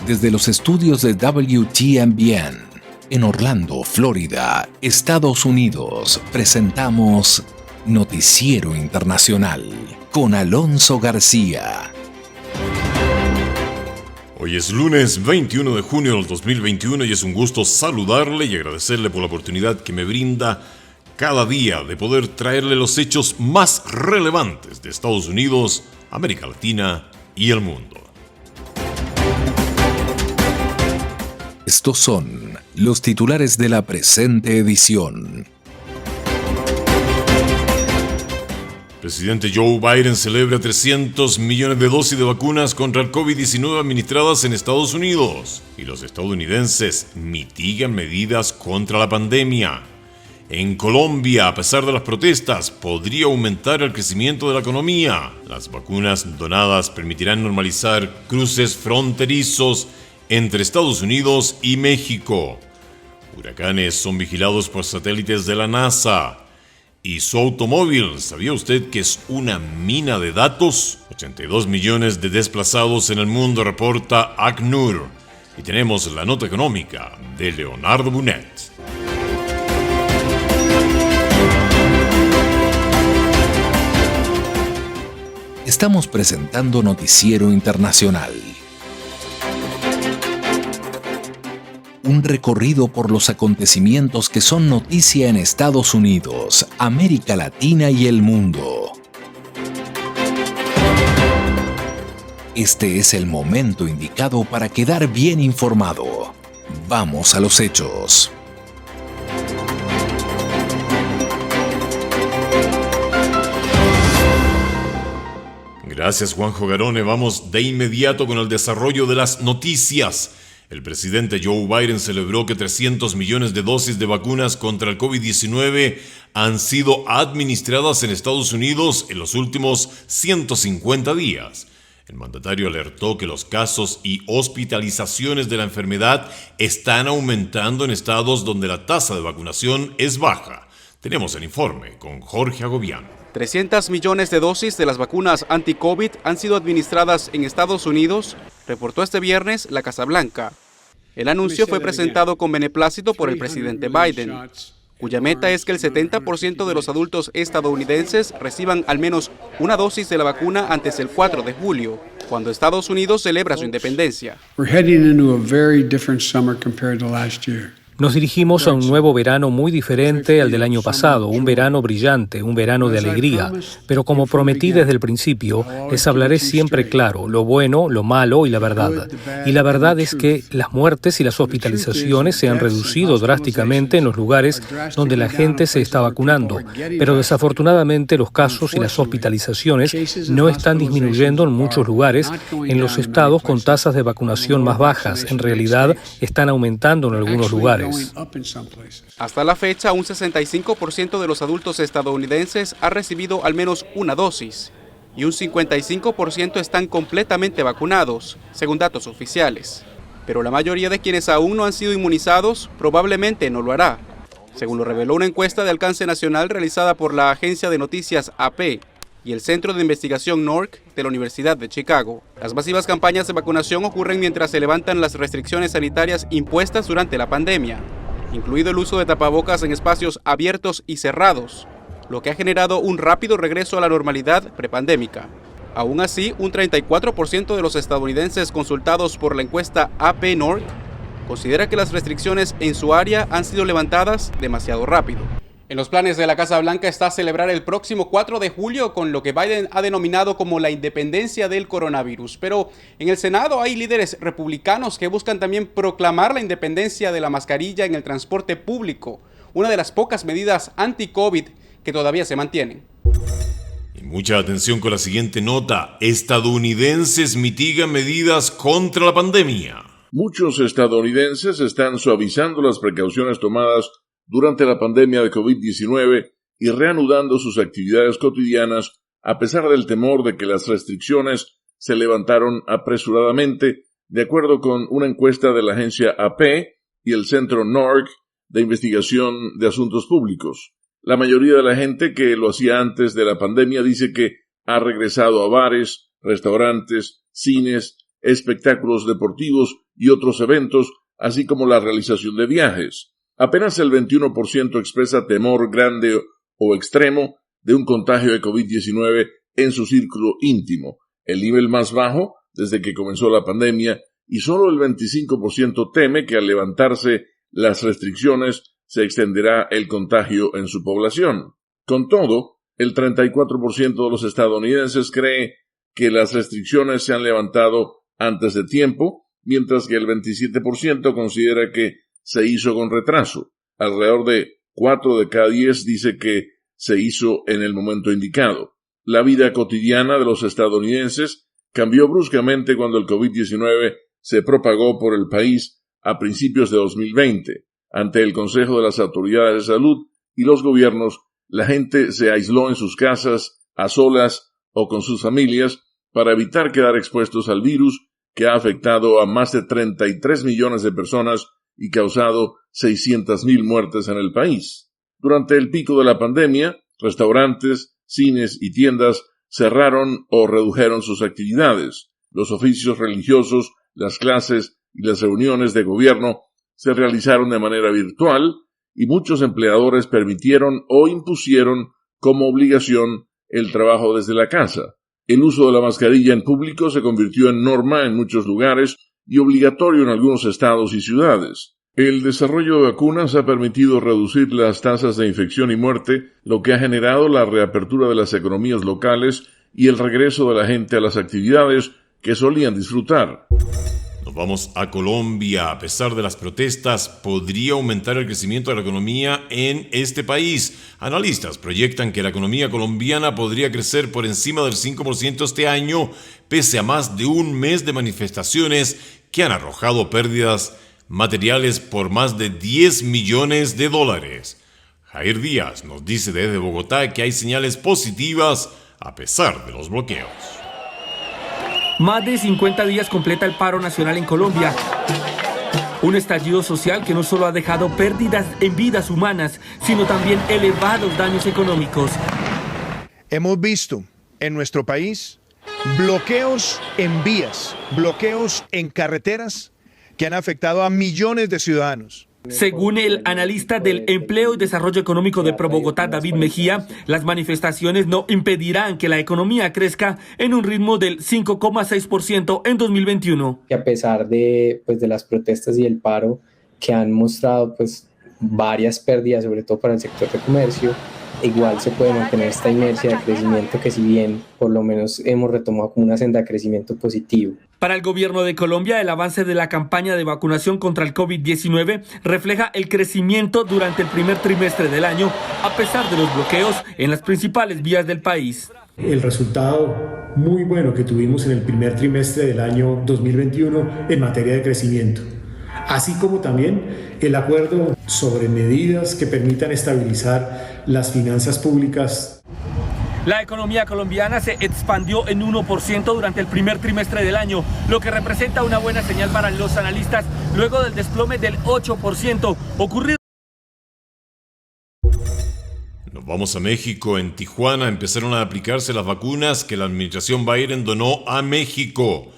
Desde los estudios de WTMBN en Orlando, Florida, Estados Unidos, presentamos Noticiero Internacional con Alonso García. Hoy es lunes 21 de junio del 2021 y es un gusto saludarle y agradecerle por la oportunidad que me brinda cada día de poder traerle los hechos más relevantes de Estados Unidos, América Latina y el mundo. Estos son los titulares de la presente edición. Presidente Joe Biden celebra 300 millones de dosis de vacunas contra el COVID-19 administradas en Estados Unidos. Y los estadounidenses mitigan medidas contra la pandemia. En Colombia, a pesar de las protestas, podría aumentar el crecimiento de la economía. Las vacunas donadas permitirán normalizar cruces fronterizos entre Estados Unidos y México. Huracanes son vigilados por satélites de la NASA. ¿Y su automóvil? ¿Sabía usted que es una mina de datos? 82 millones de desplazados en el mundo, reporta ACNUR. Y tenemos la nota económica de Leonardo Bonet. Estamos presentando Noticiero Internacional. Un recorrido por los acontecimientos que son noticia en Estados Unidos, América Latina y el mundo. Este es el momento indicado para quedar bien informado. Vamos a los hechos. Gracias, Juanjo Garone. Vamos de inmediato con el desarrollo de las noticias. El presidente Joe Biden celebró que 300 millones de dosis de vacunas contra el COVID-19 han sido administradas en Estados Unidos en los últimos 150 días. El mandatario alertó que los casos y hospitalizaciones de la enfermedad están aumentando en estados donde la tasa de vacunación es baja. Tenemos el informe con Jorge Agobiano. 300 millones de dosis de las vacunas anti-COVID han sido administradas en Estados Unidos, reportó este viernes la Casa Blanca. El anuncio fue presentado con beneplácito por el presidente Biden, cuya meta es que el 70% de los adultos estadounidenses reciban al menos una dosis de la vacuna antes del 4 de julio, cuando Estados Unidos celebra su independencia. Nos dirigimos a un nuevo verano muy diferente al del año pasado, un verano brillante, un verano de alegría. Pero como prometí desde el principio, les hablaré siempre claro, lo bueno, lo malo y la verdad. Y la verdad es que las muertes y las hospitalizaciones se han reducido drásticamente en los lugares donde la gente se está vacunando. Pero desafortunadamente los casos y las hospitalizaciones no están disminuyendo en muchos lugares, en los estados con tasas de vacunación más bajas. En realidad están aumentando en algunos lugares. Hasta la fecha, un 65% de los adultos estadounidenses ha recibido al menos una dosis y un 55% están completamente vacunados, según datos oficiales. Pero la mayoría de quienes aún no han sido inmunizados probablemente no lo hará, según lo reveló una encuesta de alcance nacional realizada por la agencia de noticias AP y el Centro de Investigación NORC de la Universidad de Chicago. Las masivas campañas de vacunación ocurren mientras se levantan las restricciones sanitarias impuestas durante la pandemia, incluido el uso de tapabocas en espacios abiertos y cerrados, lo que ha generado un rápido regreso a la normalidad prepandémica. Aún así, un 34% de los estadounidenses consultados por la encuesta AP NORC considera que las restricciones en su área han sido levantadas demasiado rápido. En los planes de la Casa Blanca está celebrar el próximo 4 de julio con lo que Biden ha denominado como la independencia del coronavirus. Pero en el Senado hay líderes republicanos que buscan también proclamar la independencia de la mascarilla en el transporte público, una de las pocas medidas anti-COVID que todavía se mantienen. Y mucha atención con la siguiente nota. Estadounidenses mitigan medidas contra la pandemia. Muchos estadounidenses están suavizando las precauciones tomadas durante la pandemia de COVID-19 y reanudando sus actividades cotidianas a pesar del temor de que las restricciones se levantaron apresuradamente, de acuerdo con una encuesta de la agencia AP y el Centro NORC de Investigación de Asuntos Públicos. La mayoría de la gente que lo hacía antes de la pandemia dice que ha regresado a bares, restaurantes, cines, espectáculos deportivos y otros eventos, así como la realización de viajes. Apenas el 21% expresa temor grande o extremo de un contagio de COVID-19 en su círculo íntimo, el nivel más bajo desde que comenzó la pandemia, y solo el 25% teme que al levantarse las restricciones se extenderá el contagio en su población. Con todo, el 34% de los estadounidenses cree que las restricciones se han levantado antes de tiempo, mientras que el 27% considera que se hizo con retraso. Alrededor de 4 de cada 10 dice que se hizo en el momento indicado. La vida cotidiana de los estadounidenses cambió bruscamente cuando el COVID-19 se propagó por el país a principios de 2020. Ante el consejo de las autoridades de salud y los gobiernos, la gente se aisló en sus casas, a solas o con sus familias, para evitar quedar expuestos al virus que ha afectado a más de 33 millones de personas y causado 600,000 muertes en el país. Durante el pico de la pandemia, restaurantes, cines y tiendas cerraron o redujeron sus actividades. Los oficios religiosos, las clases y las reuniones de gobierno se realizaron de manera virtual y muchos empleadores permitieron o impusieron como obligación el trabajo desde la casa. El uso de la mascarilla en público se convirtió en norma en muchos lugares y obligatorio en algunos estados y ciudades. El desarrollo de vacunas ha permitido reducir las tasas de infección y muerte, lo que ha generado la reapertura de las economías locales y el regreso de la gente a las actividades que solían disfrutar. Nos vamos a Colombia. A pesar de las protestas, podría aumentar el crecimiento de la economía en este país. Analistas proyectan que la economía colombiana podría crecer por encima del 5% este año, pese a más de un mes de manifestaciones que han arrojado pérdidas materiales por más de 10 millones de dólares. Jair Díaz nos dice desde Bogotá que hay señales positivas a pesar de los bloqueos. Más de 50 días completa el paro nacional en Colombia. Un estallido social que no solo ha dejado pérdidas en vidas humanas, sino también elevados daños económicos. Hemos visto en nuestro país bloqueos en vías, bloqueos en carreteras que han afectado a millones de ciudadanos. Según el analista del Empleo y Desarrollo Económico de ProBogotá, David Mejía, las manifestaciones no impedirán que la economía crezca en un ritmo del 5,6% en 2021. Que a pesar de las protestas y el paro que han mostrado varias pérdidas, sobre todo para el sector de comercio, igual se puede mantener esta inercia de crecimiento que, si bien por lo menos hemos retomado como una senda de crecimiento positivo. Para el gobierno de Colombia, el avance de la campaña de vacunación contra el COVID-19 refleja el crecimiento durante el primer trimestre del año, a pesar de los bloqueos en las principales vías del país. El resultado muy bueno que tuvimos en el primer trimestre del año 2021 en materia de crecimiento, así como también el acuerdo sobre medidas que permitan estabilizar las finanzas públicas. La economía colombiana se expandió en 1% durante el primer trimestre del año, lo que representa una buena señal para los analistas luego del desplome del 8% ocurrido. Nos vamos a México. En Tijuana empezaron a aplicarse las vacunas que la administración Biden donó a México.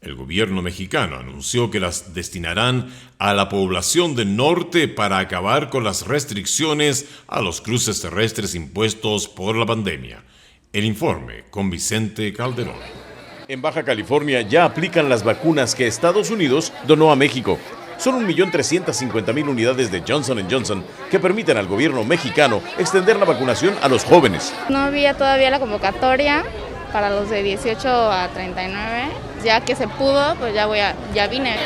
El gobierno mexicano anunció que las destinarán a la población del norte para acabar con las restricciones a los cruces terrestres impuestos por la pandemia. El informe con Vicente Calderón. En Baja California ya aplican las vacunas que Estados Unidos donó a México. Son 1.350.000 unidades de Johnson & Johnson que permiten al gobierno mexicano extender la vacunación a los jóvenes. No había todavía la convocatoria para los de 18 a 39. Ya que se pudo, pues ya vine.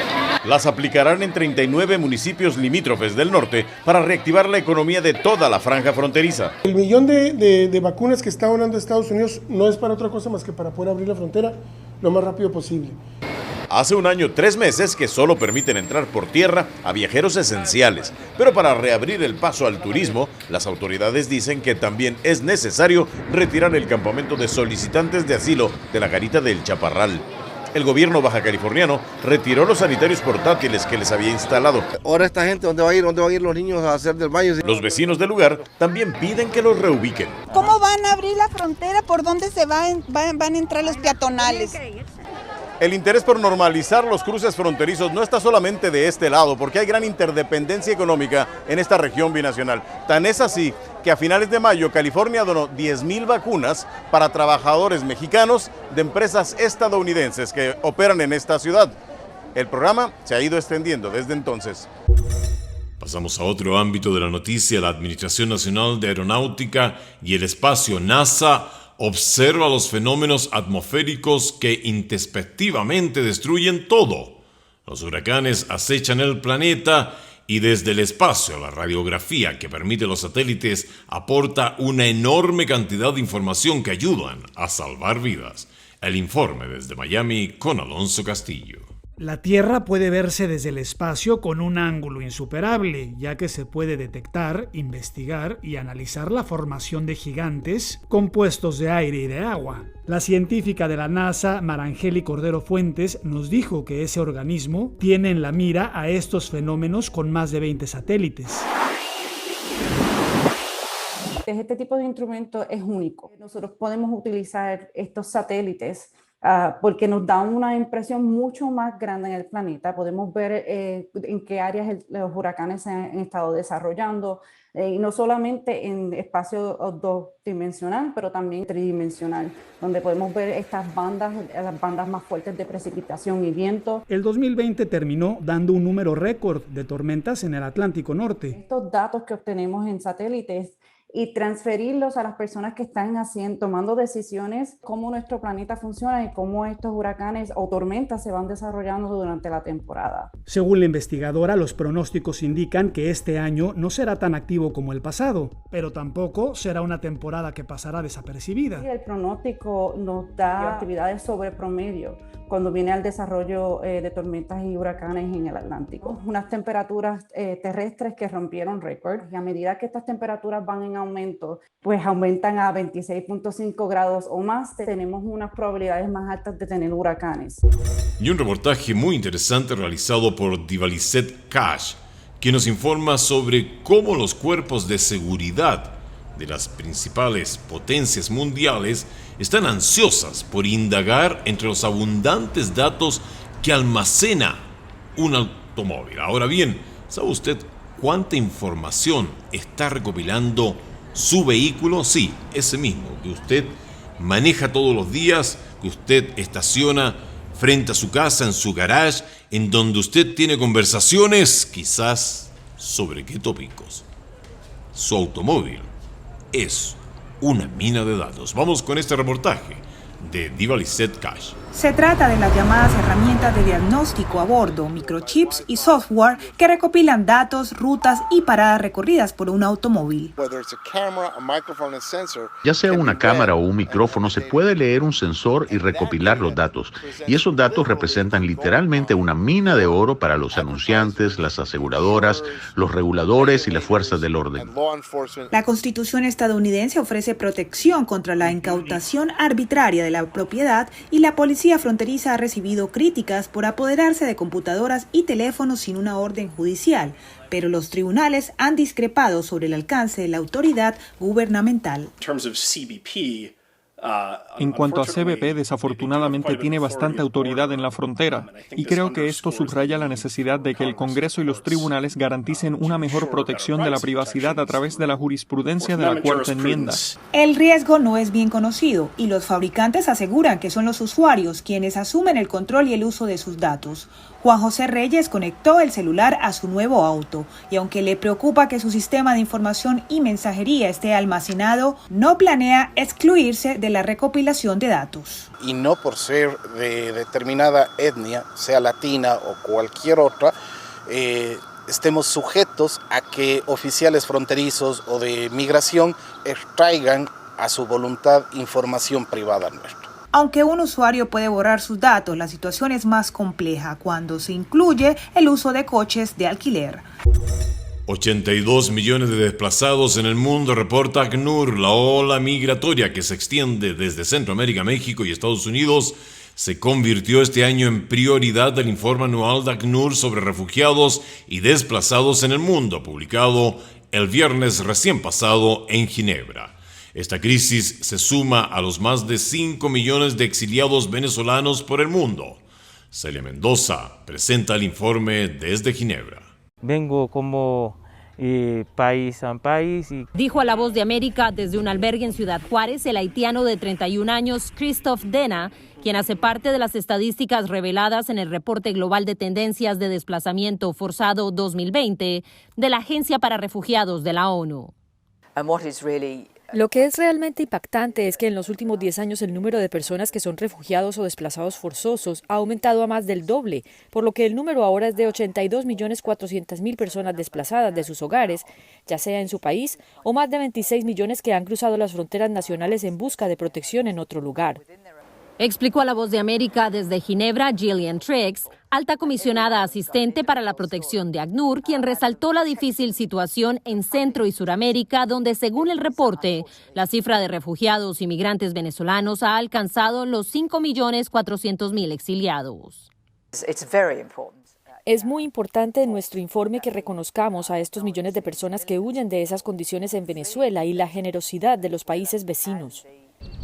Las aplicarán en 39 municipios limítrofes del norte para reactivar la economía de toda la franja fronteriza. El millón de vacunas que está donando Estados Unidos no es para otra cosa más que para poder abrir la frontera lo más rápido posible. Hace un año, 3 meses que solo permiten entrar por tierra a viajeros esenciales. Pero para reabrir el paso al turismo, las autoridades dicen que también es necesario retirar el campamento de solicitantes de asilo de la garita del Chaparral. El gobierno baja californiano retiró los sanitarios portátiles que les había instalado. Ahora esta gente, ¿dónde van a ir los niños a hacer del baño? Los vecinos del lugar también piden que los reubiquen. ¿Cómo van a abrir la frontera? ¿Por dónde van a entrar los peatonales? El interés por normalizar los cruces fronterizos no está solamente de este lado, porque hay gran interdependencia económica en esta región binacional. Tan es así que a finales de mayo California donó 10,000 vacunas para trabajadores mexicanos de empresas estadounidenses que operan en esta ciudad. El programa se ha ido extendiendo desde entonces. Pasamos a otro ámbito de la noticia. La Administración Nacional de Aeronáutica y el Espacio, NASA, observa los fenómenos atmosféricos que intempestivamente destruyen todo. Los huracanes acechan el planeta y desde el espacio la radiografía que permite los satélites aporta una enorme cantidad de información que ayudan a salvar vidas. El informe desde Miami con Alonso Castillo. La Tierra puede verse desde el espacio con un ángulo insuperable, ya que se puede detectar, investigar y analizar la formación de gigantes compuestos de aire y de agua. La científica de la NASA, Marangeli Cordero Fuentes, nos dijo que ese organismo tiene en la mira a estos fenómenos con más de 20 satélites. Este tipo de instrumento es único. Nosotros podemos utilizar estos satélites porque nos da una impresión mucho más grande en el planeta. Podemos ver en qué áreas los huracanes se han estado desarrollando, y no solamente en espacio dos-dimensional, pero también tridimensional, donde podemos ver estas bandas, las bandas más fuertes de precipitación y viento. El 2020 terminó dando un número récord de tormentas en el Atlántico Norte. Estos datos que obtenemos en satélites y transferirlos a las personas que están tomando decisiones, cómo nuestro planeta funciona y cómo estos huracanes o tormentas se van desarrollando durante la temporada. Según la investigadora, los pronósticos indican que este año no será tan activo como el pasado, pero tampoco será una temporada que pasará desapercibida. El pronóstico nos da actividades sobre promedio cuando viene al desarrollo de tormentas y huracanes en el Atlántico. Unas temperaturas terrestres que rompieron récord, y a medida que estas temperaturas van en aumento, pues aumentan a 26.5 grados o más, tenemos unas probabilidades más altas de tener huracanes. Y un reportaje muy interesante realizado por Divaliset Cash, que nos informa sobre cómo los cuerpos de seguridad de las principales potencias mundiales están ansiosas por indagar entre los abundantes datos que almacena un automóvil. Ahora bien, ¿sabe usted cuánta información está recopilando su vehículo? Sí, ese mismo que usted maneja todos los días, que usted estaciona frente a su casa, en su garage, en donde usted tiene conversaciones, quizás, ¿sobre qué tópicos? Su automóvil es una mina de datos. Vamos con este reportaje de Divaliset Cash. Se trata de las llamadas herramientas de diagnóstico a bordo, microchips y software que recopilan datos, rutas y paradas recorridas por un automóvil. Ya sea una cámara o un micrófono, se puede leer un sensor y recopilar los datos. Y esos datos representan literalmente una mina de oro para los anunciantes, las aseguradoras, los reguladores y las fuerzas del orden. La Constitución estadounidense ofrece protección contra la incautación arbitraria de la propiedad, y la policía fronteriza ha recibido críticas por apoderarse de computadoras y teléfonos sin una orden judicial, pero los tribunales han discrepado sobre el alcance de la autoridad gubernamental. En cuanto a CBP, desafortunadamente tiene bastante autoridad en la frontera, y creo que esto subraya la necesidad de que el Congreso y los tribunales garanticen una mejor protección de la privacidad a través de la jurisprudencia de la Cuarta Enmienda. El riesgo no es bien conocido, y los fabricantes aseguran que son los usuarios quienes asumen el control y el uso de sus datos. Juan José Reyes conectó el celular a su nuevo auto, y aunque le preocupa que su sistema de información y mensajería esté almacenado, no planea excluirse de la recopilación de datos. Y no por ser de determinada etnia, sea latina o cualquier otra, estemos sujetos a que oficiales fronterizos o de migración extraigan a su voluntad información privada nuestra. Aunque un usuario puede borrar sus datos, la situación es más compleja cuando se incluye el uso de coches de alquiler. 82 millones de desplazados en el mundo, reporta ACNUR. La ola migratoria que se extiende desde Centroamérica, México y Estados Unidos se convirtió este año en prioridad del informe anual de ACNUR sobre refugiados y desplazados en el mundo, publicado el viernes recién pasado en Ginebra. Esta crisis se suma a los más de 5 millones de exiliados venezolanos por el mundo. Celia Mendoza presenta el informe desde Ginebra. Vengo como país a país. Dijo a La Voz de América desde un albergue en Ciudad Juárez el haitiano de 31 años Christophe Dena, quien hace parte de las estadísticas reveladas en el Reporte Global de Tendencias de Desplazamiento Forzado 2020 de la Agencia para Refugiados de la ONU. Lo que es realmente impactante es que en los últimos 10 años el número de personas que son refugiados o desplazados forzosos ha aumentado a más del doble, por lo que el número ahora es de 82.400.000 personas desplazadas de sus hogares, ya sea en su país, o más de 26 millones que han cruzado las fronteras nacionales en busca de protección en otro lugar. Explicó a La Voz de América desde Ginebra Gillian Triggs, alta comisionada asistente para la protección de ACNUR, quien resaltó la difícil situación en Centro y Suramérica, donde, según el reporte, la cifra de refugiados y migrantes venezolanos ha alcanzado los 5.400.000 exiliados. Es muy importante en nuestro informe que reconozcamos a estos millones de personas que huyen de esas condiciones en Venezuela y la generosidad de los países vecinos.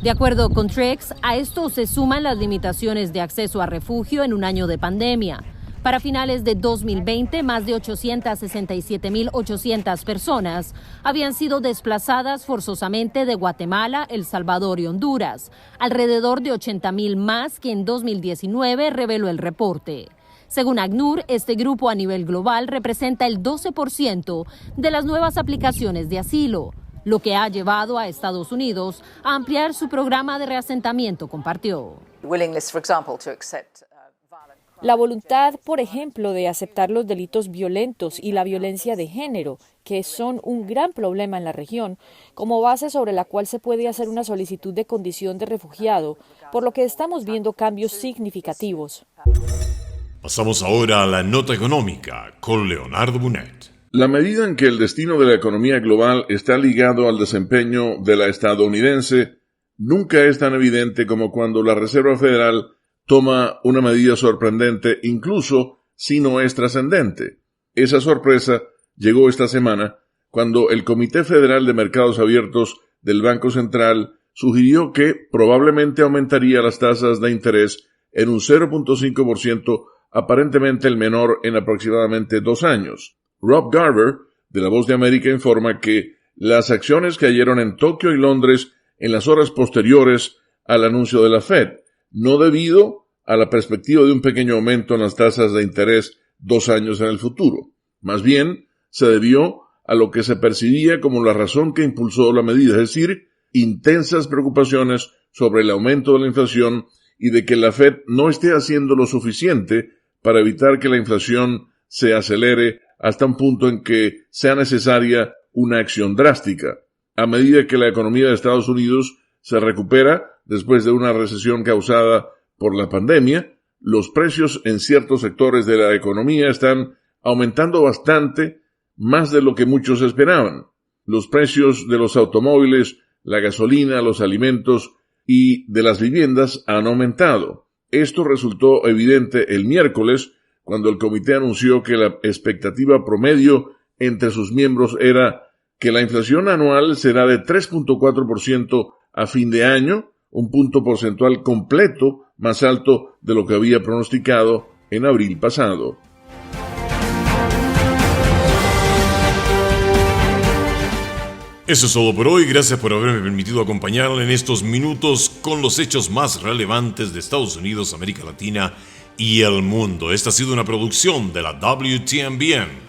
De acuerdo con Triggs, a esto se suman las limitaciones de acceso a refugio en un año de pandemia. Para finales de 2020, más de 867.800 personas habían sido desplazadas forzosamente de Guatemala, El Salvador y Honduras, alrededor de 80.000 más que en 2019, reveló el reporte. Según ACNUR, este grupo a nivel global representa el 12% de las nuevas aplicaciones de asilo, lo que ha llevado a Estados Unidos a ampliar su programa de reasentamiento, compartió. La voluntad, por ejemplo, de aceptar los delitos violentos y la violencia de género, que son un gran problema en la región, como base sobre la cual se puede hacer una solicitud de condición de refugiado, por lo que estamos viendo cambios significativos. Pasamos ahora a la nota económica con Leonardo Bonet. La medida en que el destino de la economía global está ligado al desempeño de la estadounidense nunca es tan evidente como cuando la Reserva Federal toma una medida sorprendente, incluso si no es trascendente. Esa sorpresa llegó esta semana cuando el Comité Federal de Mercados Abiertos del Banco Central sugirió que probablemente aumentaría las tasas de interés en un 0.5%, aparentemente el menor en aproximadamente 2 años. Rob Garver, de La Voz de América, informa que las acciones cayeron en Tokio y Londres en las horas posteriores al anuncio de la Fed, no debido a la perspectiva de un pequeño aumento en las tasas de interés 2 años en el futuro. Más bien, se debió a lo que se percibía como la razón que impulsó la medida, es decir, intensas preocupaciones sobre el aumento de la inflación y de que la Fed no esté haciendo lo suficiente para evitar que la inflación se acelere hasta un punto en que sea necesaria una acción drástica. A medida que la economía de Estados Unidos se recupera después de una recesión causada por la pandemia, los precios en ciertos sectores de la economía están aumentando bastante, más de lo que muchos esperaban. Los precios de los automóviles, la gasolina, los alimentos y de las viviendas han aumentado. Esto resultó evidente el miércoles, cuando el comité anunció que la expectativa promedio entre sus miembros era que la inflación anual será de 3.4% a fin de año, un punto porcentual completo más alto de lo que había pronosticado en abril pasado. Eso es todo por hoy. Gracias por haberme permitido acompañarle en estos minutos con los hechos más relevantes de Estados Unidos, América Latina y el mundo. Esta ha sido una producción de la WTMBN.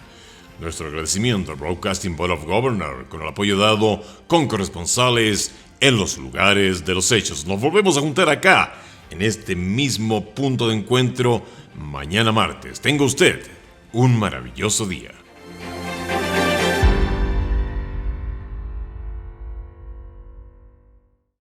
Nuestro agradecimiento al Broadcasting Board of Governors con el apoyo dado con corresponsales en los lugares de los hechos. Nos volvemos a juntar acá, en este mismo punto de encuentro, mañana martes. Tenga usted un maravilloso día.